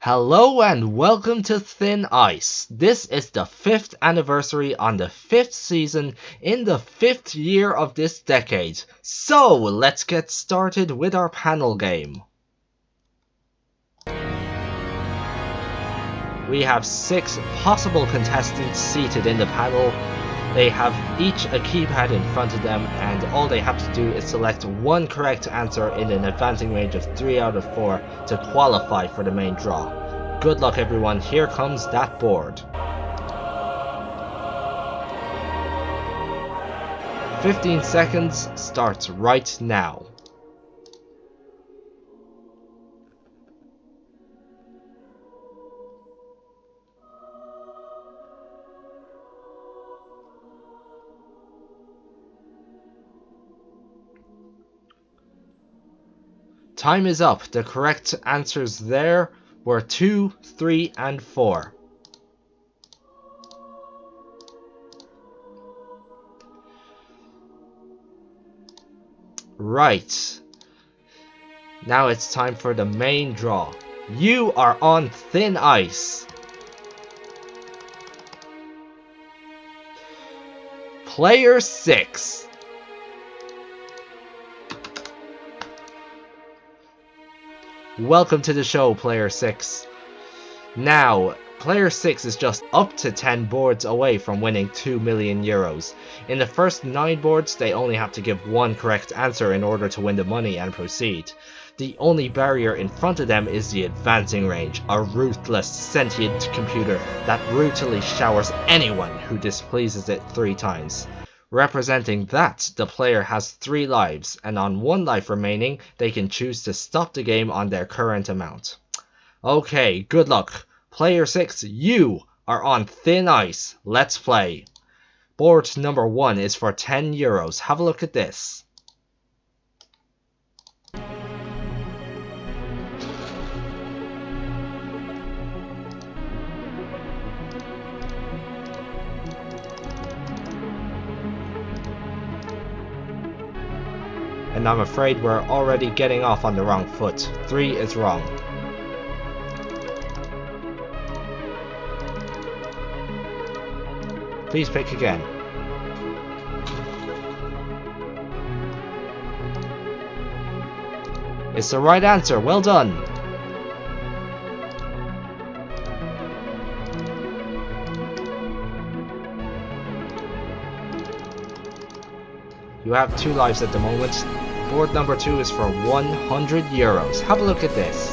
Hello and welcome to Thin Ice. This is the 5th anniversary on the 5th season in the 5th year of this decade. So let's get started with our panel game. We have 6 possible contestants seated in the panel. They have each a keypad in front of them, and all they have to do is select one correct answer in an advancing range of 3 out of 4 to qualify for the main draw. Good luck everyone, here comes that board. 15 seconds starts right now. Time is up. The correct answers there were 2, 3, and 4. Right. Now it's time for the main draw. You are on thin ice. Player 6. Welcome to the show, Player 6. Now, Player 6 is just up to 10 boards away from winning 2 million euros. In the first 9 boards, they only have to give one correct answer in order to win the money and proceed. The only barrier in front of them is the advancing range, a ruthless, sentient computer that brutally showers anyone who displeases it 3 times. Representing that, the player has 3 lives, and on 1 life remaining, they can choose to stop the game on their current amount. Okay, good luck. Player 6, you are on thin ice. Let's play. Board number 1 is for 10 euros. Have a look at this. And I'm afraid we're already getting off on the wrong foot. 3 is wrong. Please pick again. It's the right answer. Well done. You have 2 lives at the moment. Board number 2 is for 100 euros. Have a look at this.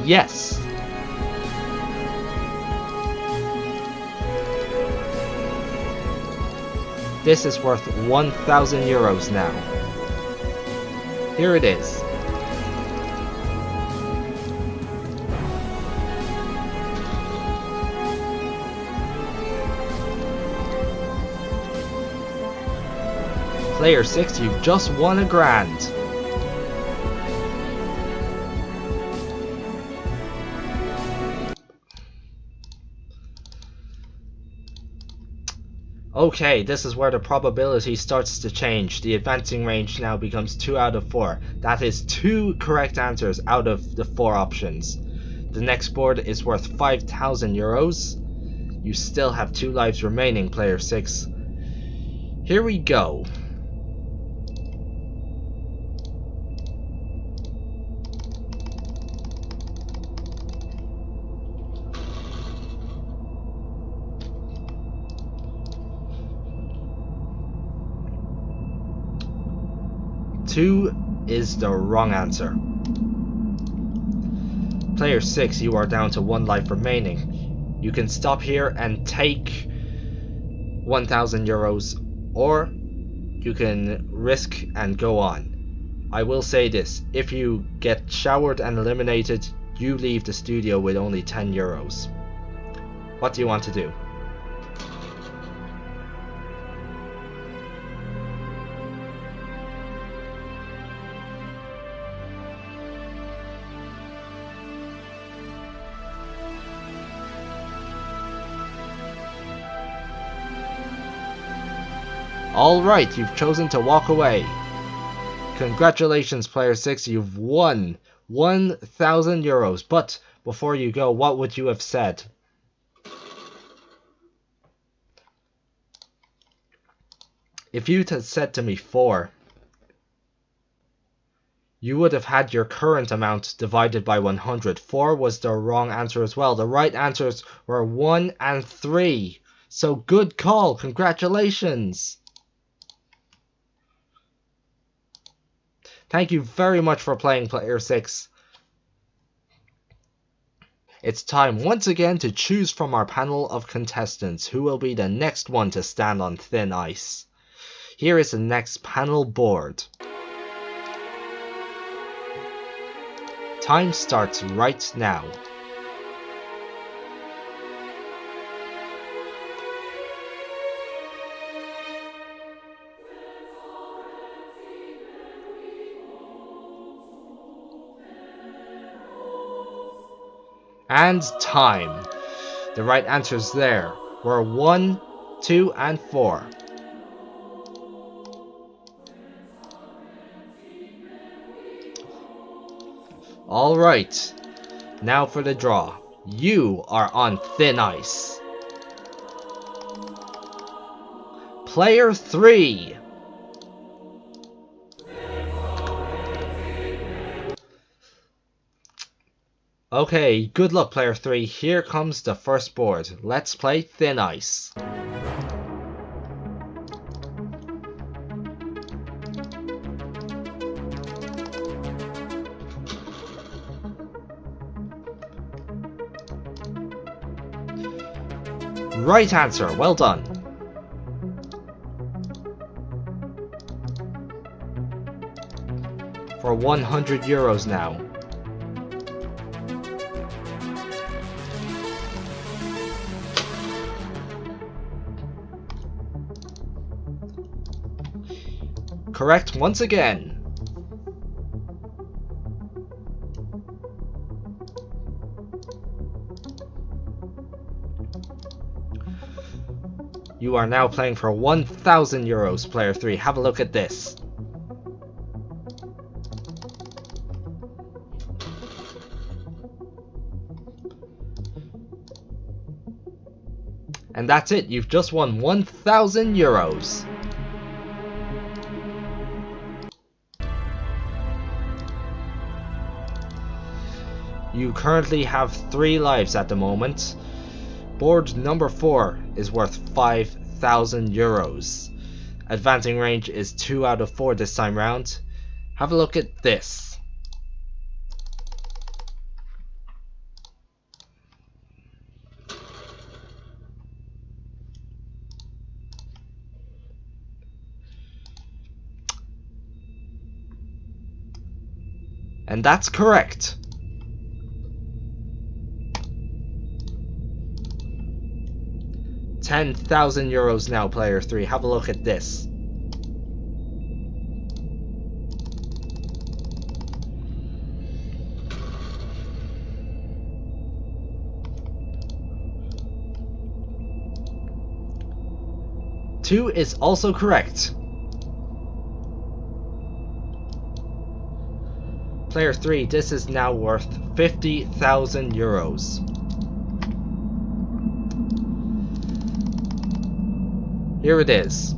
Yes. This is worth 1,000 euros now. Here it is. Player 6, you've just won a grand. Okay, this is where the probability starts to change. The advancing range now becomes 2 out of 4. That is 2 correct answers out of the 4 options. The next board is worth 5,000 euros. You still have 2 lives remaining, Player 6. Here we go. Two is the wrong answer. Player 6, you are down to 1 life remaining. You can stop here and take 1,000 euros, or you can risk and go on. I will say this, if you get showered and eliminated, you leave the studio with only 10 euros. What do you want to do? Alright, you've chosen to walk away. Congratulations, player 6, you've won 1,000 euros. But before you go, what would you have said? If you had said to me 4, you would have had your current amount divided by 100. 4 was the wrong answer as well. The right answers were 1 and 3. So good call. Congratulations. Thank you very much for playing, player 6. It's time once again to choose from our panel of contestants who will be the next one to stand on thin ice. Here is the next panel board. Time starts right now. And time. The right answers there were 1, 2, and 4. Alright, now for the draw. You are on thin ice. Player 3. Okay, good luck, player 3. Here comes the first board. Let's play thin ice. Right answer, well done. For 100 euros now. Correct once again. You are now playing for 1,000 euros, player 3. Have a look at this. And that's it. You've just won 1,000 euros. You currently have 3 lives at the moment. Board number 4 is worth 5,000 euros. Advancing range is 2 out of 4 this time round. Have a look at this. And that's correct. €10,000 now, player 3. Have a look at this. Two is also correct. Player 3, this is now worth 50,000 euros. Here it is.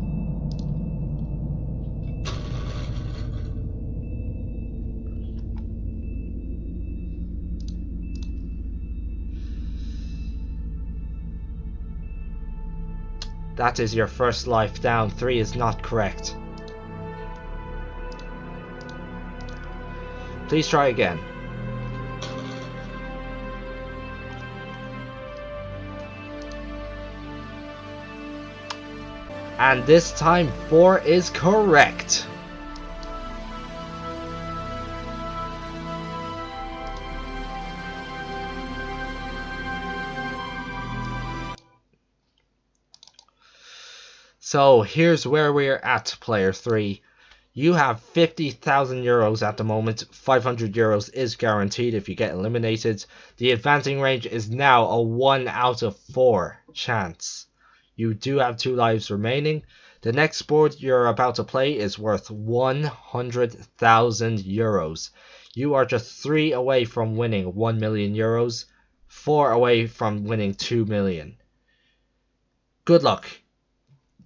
That is your first life down. 3 is not correct. Please try again. And this time 4 is correct. So here's where we're at, player 3. You have 50,000 euros at the moment. 500 euros is guaranteed if you get eliminated. The advancing range is now a 1 out of 4 chance. You do have 2 lives remaining. The next board you're about to play is worth 100,000 euros. You are just 3 away from winning 1 million euros, 4 away from winning 2 million. Good luck.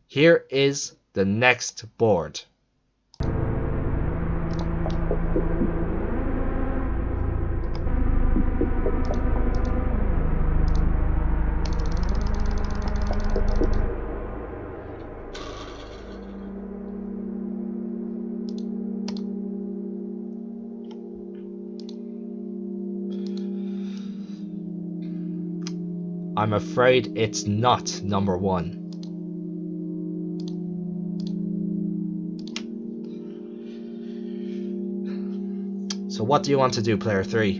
Here is the next board. I'm afraid it's not number 1. So what do you want to do, player 3?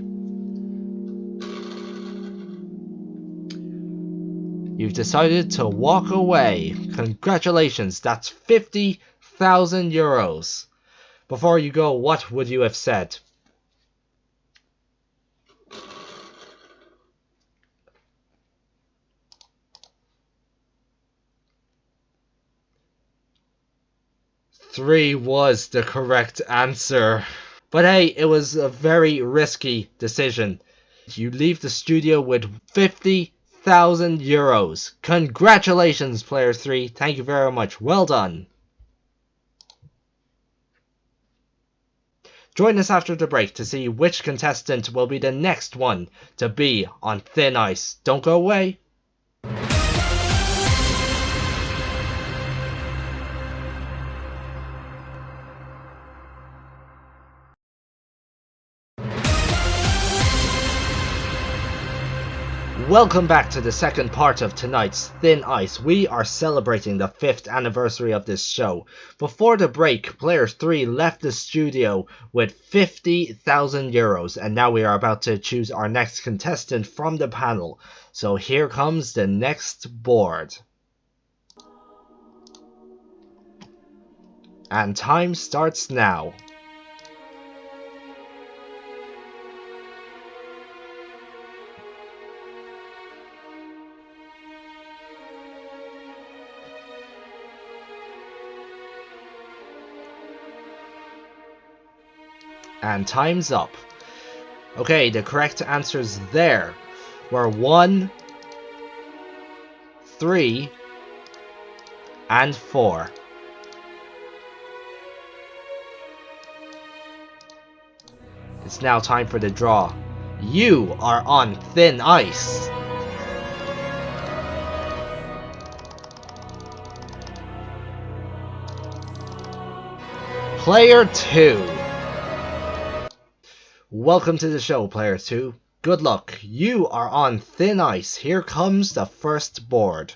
You've decided to walk away. Congratulations, that's 50,000 euros. Before you go, what would you have said? Three was the correct answer. But hey, it was a very risky decision. You leave the studio with 50,000 euros. Congratulations, player 3. Thank you very much. Well done. Join us after the break to see which contestant will be the next one to be on thin ice. Don't go away. Welcome back to the second part of tonight's Thin Ice. We are celebrating the 5th anniversary of this show. Before the break, player 3 left the studio with 50,000 euros, and now we are about to choose our next contestant from the panel. So here comes the next board. And time starts now. And time's up. Okay, the correct answers there were 1, 3, and 4. It's now time for the draw. You are on thin ice. Player 2. Welcome to the show, player 2. Good luck. You are on thin ice. Here comes the first board.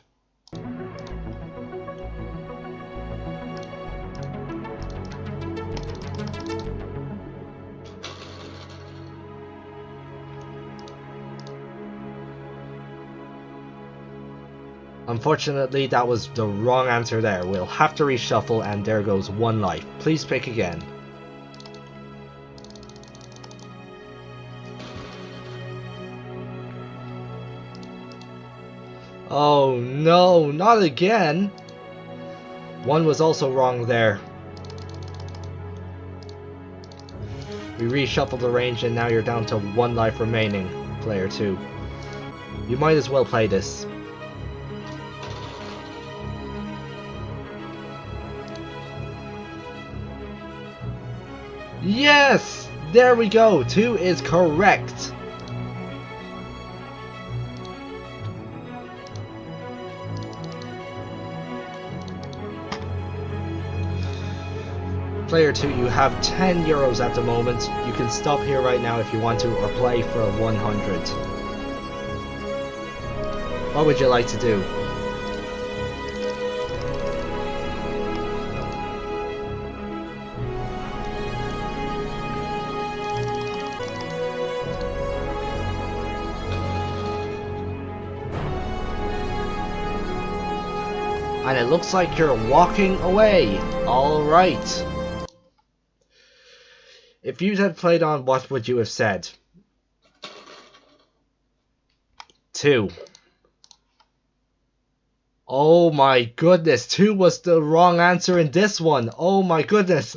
Unfortunately, that was the wrong answer there. We'll have to reshuffle, and there goes 1 life. Please pick again. Oh no, not again! 1 was also wrong there. We reshuffled the range and now you're down to 1 life remaining, player 2. You might as well play this. Yes! There we go! 2 is correct! Player 2, you have 10 euros at the moment. You can stop here right now if you want to, or play for 100. What would you like to do? And it looks like you're walking away. Alright. If you had played on, what would you have said? 2. Oh my goodness, 2 was the wrong answer in this one. Oh my goodness.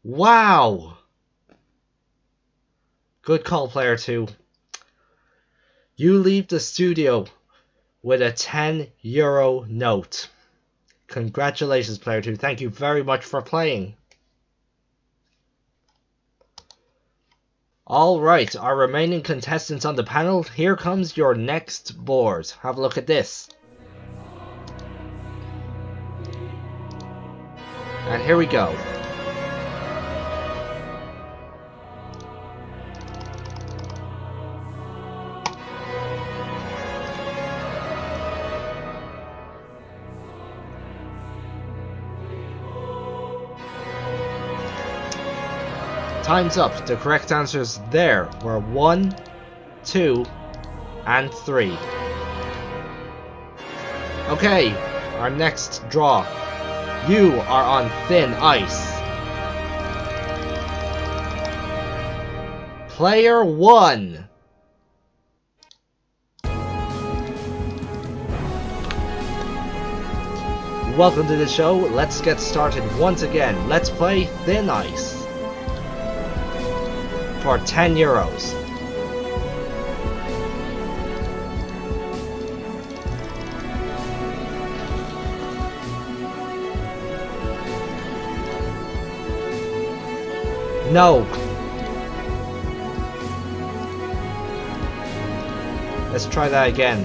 Wow. Good call, player 2. You leave the studio with a €10 note. Congratulations, player 2. Thank you very much for playing. Alright, our remaining contestants on the panel, here comes your next board. Have a look at this. And here we go. Time's up. The correct answers there were 1, 2, and 3. Okay, our next draw. You are on thin ice. Player 1. Welcome to the show. Let's get started once again. Let's play Thin Ice for €10. No. Let's try that again.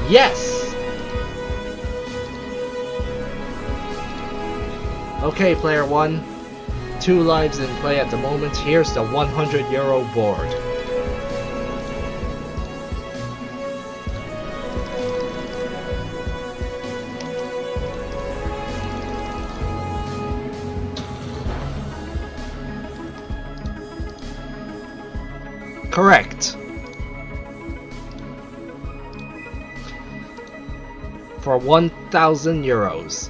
Yes! Okay, player 1. 2 lives in play at the moment. Here's the €100 board. Correct. For €1,000.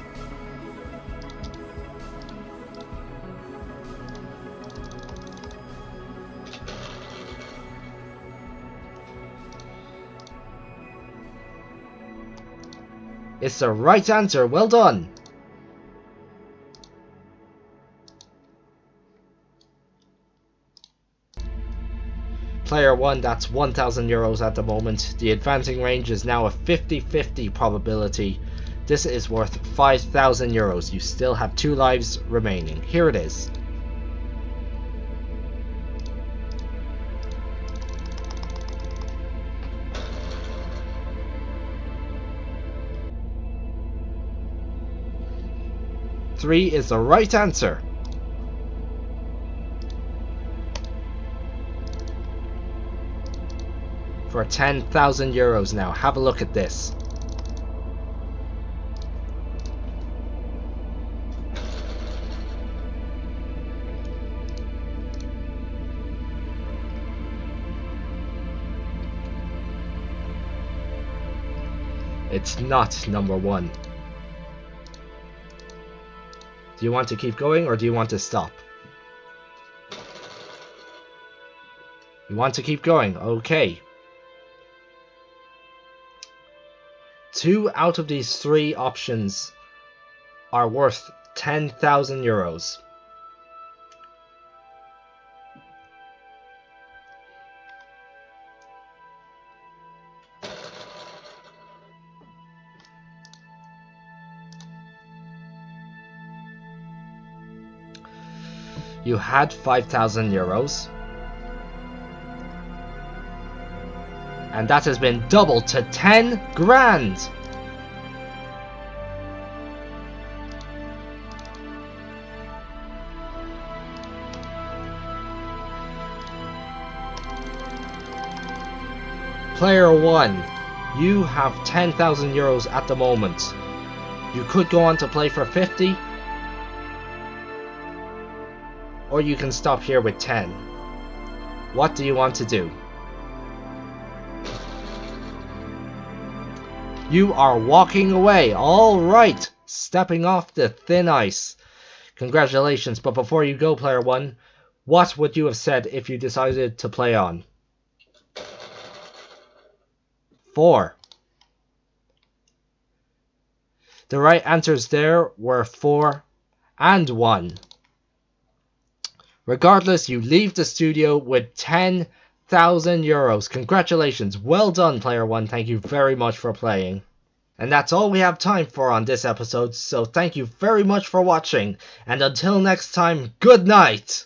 It's the right answer. Well done. Player 1, that's €1,000 at the moment. The advancing range is now a 50-50 probability. This is worth €5,000. You still have 2 lives remaining. Here it is. Three is the right answer. For €10,000 now. Have a look at this. It's not number 1. Do you want to keep going or do you want to stop? You want to keep going? Okay. 2 out of these 3 options are worth €10,000. You had €5,000. And that has been doubled to 10 grand. Player 1, you have €10,000 at the moment. You could go on to play for 50, or you can stop here with 10. What do you want to do? You are walking away. All right, stepping off the thin ice. Congratulations, but before you go, player 1, what would you have said if you decided to play on? 4. The right answers there were 4 and 1. Regardless, you leave the studio with 10,000 euros. Congratulations. Well done, player 1. Thank you very much for playing. And that's all we have time for on this episode, so thank you very much for watching, and until next time, good night!